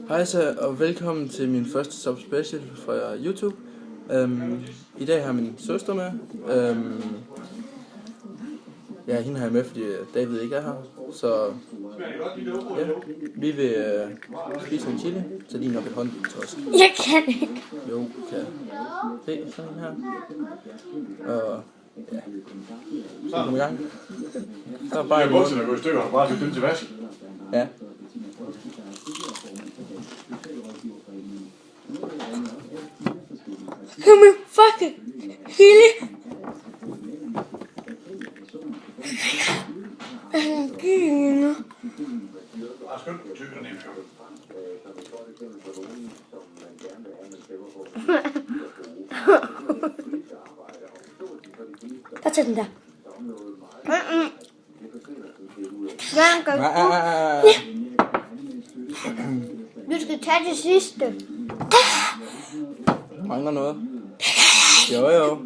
Hej så, og velkommen til min første sub special fra YouTube. I dag har jeg min søster med. Ja, hende har jeg med, fordi David ikke er her. Så ja, vi vil spise en chili, så lige nok et håndtosk. Jeg kan ikke. Jo, kan. Se, sådan her. Og ja, så kommer i gang. Så er bare en bukserne der går i stykker, bare til til vask. Ja. Kom med fucking Hilde. Gine. Bare tag den der. Du skal tage det sidste. Mangler noget? Jo.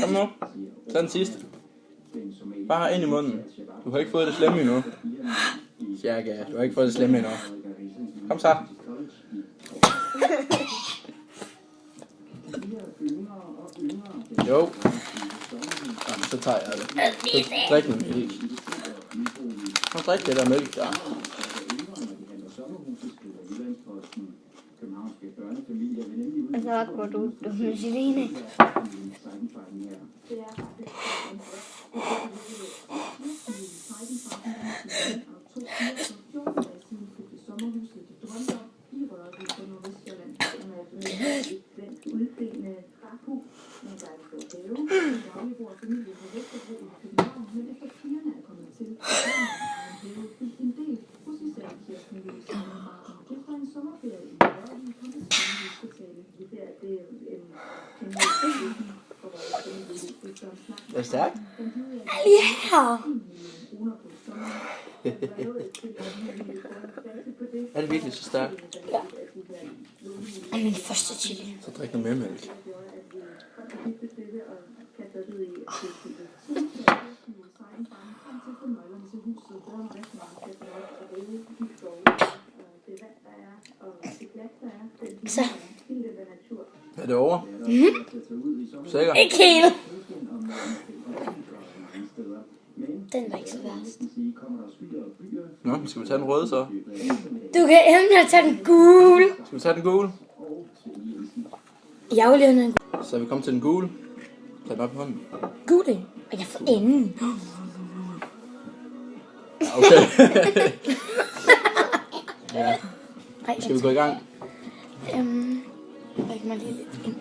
Kom nu. Tag den sidste. Bare ind i munden. Du har ikke fået det slemme endnu. Ja, du har ikke fået det slemme endnu. Kom så. Jo. Jamen, så tager jeg det. Så drik en mælk. Så drik det der mælk der. Og så går du med Celine. Er det stærkt? Ja. Er det virkelig så stærkt? Ja. Det er min første chili. Så drik noget mere mælk. Så. Er det over? Sikker? Ikke helt. Den var ikke så værst. Nå, skal vi tage den røde så? Du kan endelig tage den gule. Skal vi tage den gule? Jeg vil lave en Så er vi kommet til den gule. Tag den op i hånden. gule. Og jeg får enden. Ja, okay. Ja, Ej, skal vi gå i gang? Ræk mig lige lidt ind.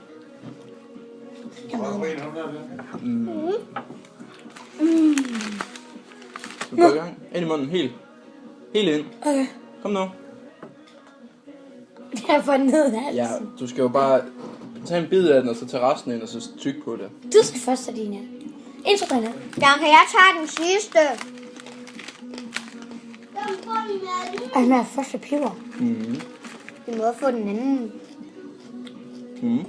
Jeg må. Skal vi gå i gang? Ind i munden, helt ind. Okay. Kom nu. Jeg får den ned af halsen. Ja, du skal jo bare tage en bid af den, og så tage resten ind, og så tyk på det. Du skal først have din ind. Ind så den her. Der kan jeg tage den sidste. Og den er først af peber. Mhm. Vi må få den anden. Mhm.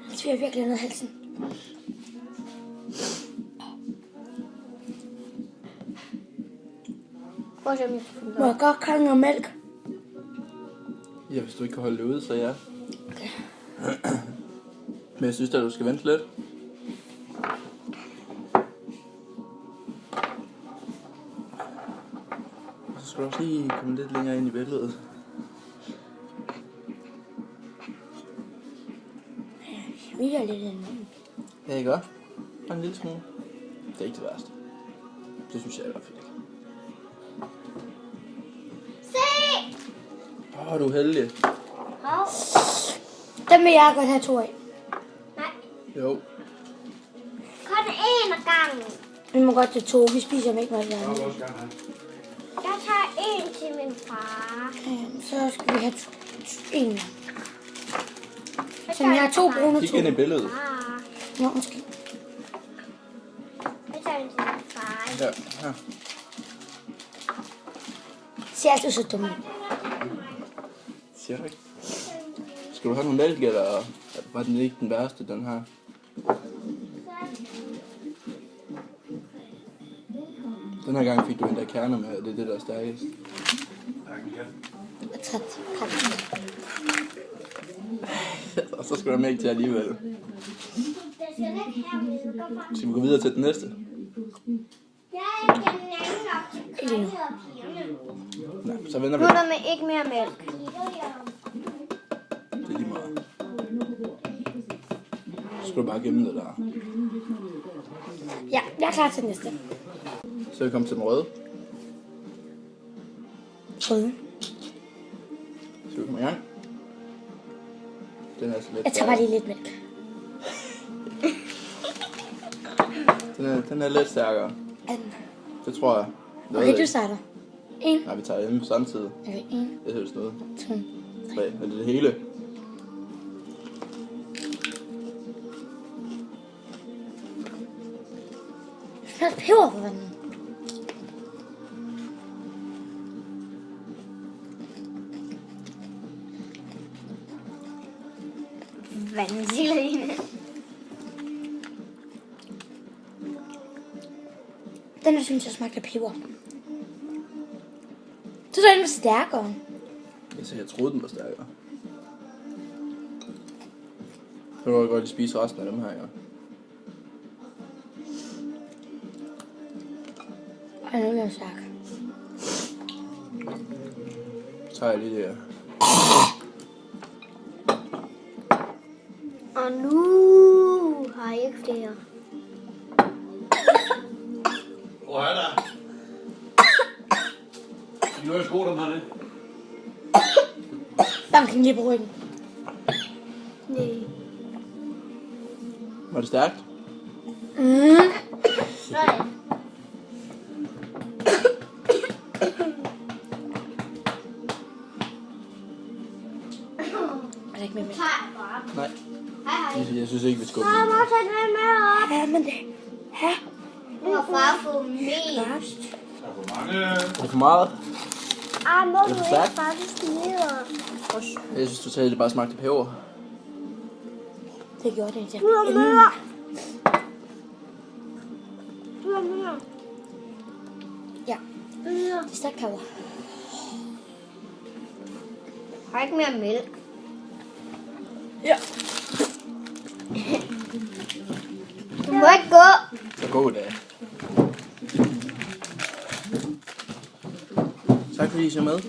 Jeg sviger virkelig ned af halsen. Prøv at se, om jeg kan få den Må jeg godt kalde noget mælk? Ja, hvis du ikke kan holde det ude, så ja. Men jeg synes at du skal vente lidt. Så skal du også lige komme lidt længere ind i billedet. Jeg sviger lidt i den. Ja, ikke godt? Bare en lille smule. Det er ikke det værste. Det synes jeg i hvert fald ikke. Se! Du er heldig. Hov. Den vil jeg godt have 2 af. Nej, Jo. kun én ad gangen. Vi må godt til 2. Vi spiser dem ikke med hverandre. Jeg tager én til min far. Så skal vi have 1. Så vi har 2 brune Kig to. ind i billedet. Ah, Nå, måske. den til min far. Ja, her. Ser altid så dumt. Siger du ikke? Skal du have nogle mælk, eller var den ikke den værste, den her? Den her gang fik du en der kerner med, og det er det, der er stærkest. Og træt. Og så skal du have mælk til alligevel. Det skal ikke have med. Skal vi gå videre til den næste? Jeg er ikke den anden op til Kalle og pigerne. Nej, så vender vi. Nu er der med ikke mere mælk. Det er lige meget. Så skal du bare gemme det der. Ja, jeg er klar til næste. Så er vi kommet til den røde. Røde. Så vi kommer i gang. Den er altså lidt Jeg tager bare lige lidt mælk. Den er lidt stærkere. Det tror jeg. Okay, du starter. 1. Nej, vi tager hjemme samtidig. Okay, 1, Det er sådan noget. 2. 3. Er det det hele? Smag peber på vandet. Vandseline. Den her synes jeg smagte peber. Så den var stærkere. Altså, jeg troede, den var stærkere. Så vil jeg godt lige spise resten af dem her, ja. Og nu er den stærk. Så tager jeg lige det her. Og nu har jeg ikke flere. Hvor er der? Nu er jeg sko, dem her det. Bank lige på ryggen. Nej. Var det stærkt? Nej. Er der ikke mere mælk? Nej. Hej, hej. Jeg synes ikke, vi skal Far, må tage den med op. Ja, men det... Ja. Nu har far fået mest. Først. Der er for mange. Er det for meget? Må Er du det ikke stærkt? faktisk ned? Jeg synes totalt, det bare smagte peber. Det gjorde det ikke. Du har mere. Du har mere. Ja, Mere. det er stærkt peber. Har ikke mere mælk. Ja. Du må ikke gå. Så god dag. Tak fordi I så med.